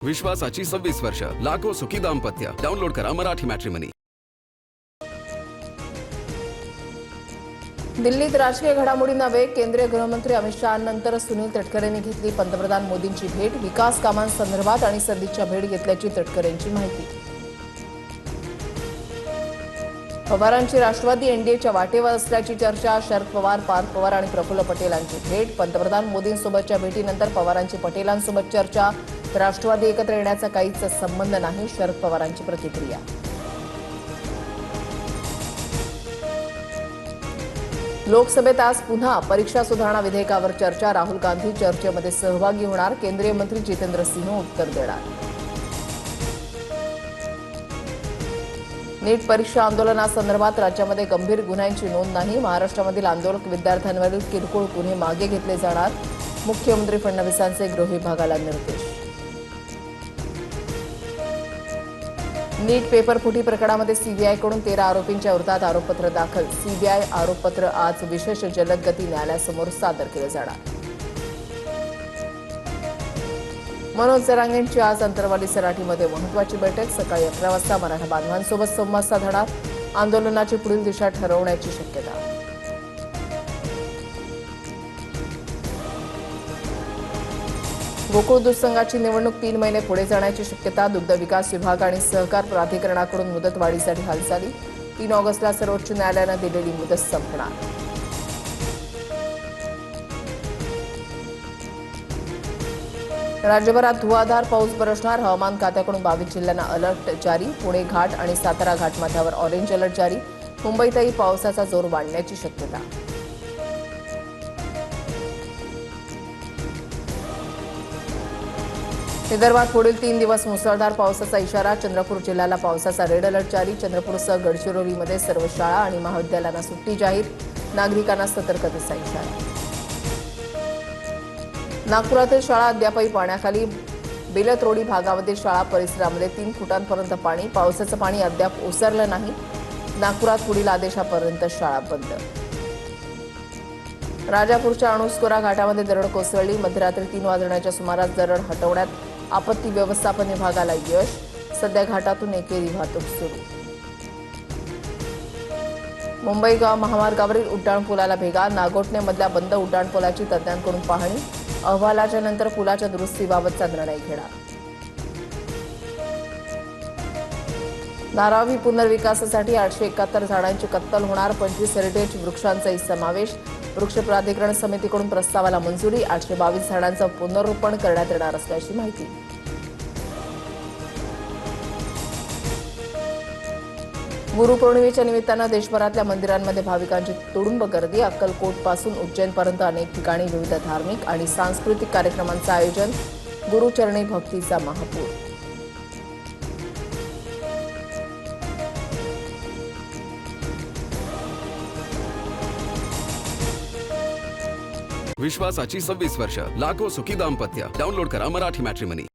विश्वासाची 26 वर्ष, लाखो सुखी दाम्पत्य. डाउनलोड करा मराठी मॅट्रिमनी. दिल्लीत राजकीय घडामोडींना वेग. केंद्रीय गृहमंत्री अमित शहांनंतर सुनील तटकरेंनी घेतली पंतप्रधान मोदींची भेट. विकास कामांसंदर्भात आणि सदिच्छा भेट घेतल्याची तटकरेंची माहिती. पवारांची राष्ट्रवादी एनडीएच्या वाटेवर असल्याची चर्चा. शरद पवार, पार्थ पवार आणि प्रफुल्ल पटेलांची भेट. पंतप्रधान मोदींसोबतच्या भेटीनंतर पवारांची पटेलांसोबत चर्चा. राष्ट्रवादी एकत्र येण्याचा काहीच संबंध नाही, शरद पवारांची प्रतिक्रिया. लोकसभेत आज पुन्हा परीक्षा सुधारणा विधेयकावर चर्चा. राहुल गांधी चर्चेमध्ये सहभागी होणार. केंद्रीय मंत्री जितेंद्र सिंह उत्तर देणार. नीट परीक्षा आंदोलनासंदर्भात राज्यामध्ये गंभीर गुन्ह्यांची नोंद नाही. महाराष्ट्रामधील आंदोलक विद्यार्थ्यांवरील किरकोळ गुन्हे मागे घेतले जाणार. मुख्यमंत्री फडणवीसांचे गृह विभागाला निर्देश. नीट पेपर फुटी प्रकरणामध्ये सीबीआयकडून 13 आरोपींच्या विरोधात आरोपपत्र दाखल. सीबीआय आरोपपत्र आज विशेष जलद गती न्यायालयासमोर सादर केलं जाणार. मनोज जरांगेंची आज अंतरवाली सराटीमध्ये महत्त्वाची बैठक. सकाळी 11 वाजता मराठा बांधवांसोबत संवाद साधणार. आंदोलनाची पुढील दिशा ठरवण्याची शक्यता. गोकुळ दूध संघाची निवडणूक 3 महिने पुढे जाण्याची शक्यता. दुग्ध विकास विभाग आणि सहकार प्राधिकरणाकडून मुदतवाढीसाठी हालचाली. 3 ऑगस्टला सर्वोच्च न्यायालयानं दिलेली मुदत संपणार. राज्यभरात धुवाधार पाऊस बरसणार. हवामान खात्याकडून 22 जिल्ह्यांना अलर्ट जारी. पुणे घाट आणि सातारा घाटमाथ्यावर ऑरेंज अलर्ट जारी. मुंबईतही पावसाचा जोर वाढण्याची शक्यता. विदर्भात पुढील 3 दिवस मुसळधार पावसाचा इशारा. चंद्रपूर जिल्ह्याला पावसाचा रेड अलर्ट जारी. चंद्रपूरसह गडचिरोलीमध्ये सर्व शाळा आणि महाविद्यालयांना सुट्टी जाहीर. नागरिकांना सतर्कतेचा इशारा. नागपुरातील शाळा अद्यापही पाण्याखाली. बेलत्रोडी भागामध्ये शाळा परिसरामध्ये 3 फुटांपर्यंत पाणी. पावसाचं पाणी अद्याप ओसरलं नाही. नागपुरात पुढील आदेशापर्यंत शाळा बंद. राजापूरच्या अणुस्कोरा घाटामध्ये दरड कोसळली. मध्यरात्री 3 वाजण्याच्या सुमारास दरड हटवण्यात आपत्ती व्यवस्थापन विभागाला यश. सध्या घाटातून एकेरी वाहतूक सुरू. मुंबई गाव महामार्गावरील उड्डाणपुलाला भेगा. नागोठणेमधल्या बंद उड्डाणपुलाची तज्ज्ञांकडून पाहणी. अहवालाच्या नंतर पुलाच्या दुरुस्तीबाबतचा निर्णय घेणार. धारावी पुनर्विकासासाठी 871 झाडांची कत्तल होणार. 25 हेरिटेज वृक्षांचाही समावेश. वृक्ष प्राधिकरण समितीकडून प्रस्तावाला मंजुरी. 822 झाडांचं पुनर्रोपण करण्यात येणार असल्याची माहिती. गुरुपौर्णिमेच्या निमित्तानं देशभरातल्या मंदिरांमध्ये भाविकांची तुडुंब गर्दी. अक्कलकोटपासून उज्जैनपर्यंत अनेक ठिकाणी विविध धार्मिक आणि सांस्कृतिक कार्यक्रमांचं आयोजन. गुरुचरणी भक्तीचा महापूर. विश्वासाची 26 वर्ष, लाखो सुखी दाम्पत्य. डाउनलोड करा मराठी मॅट्रिमनी.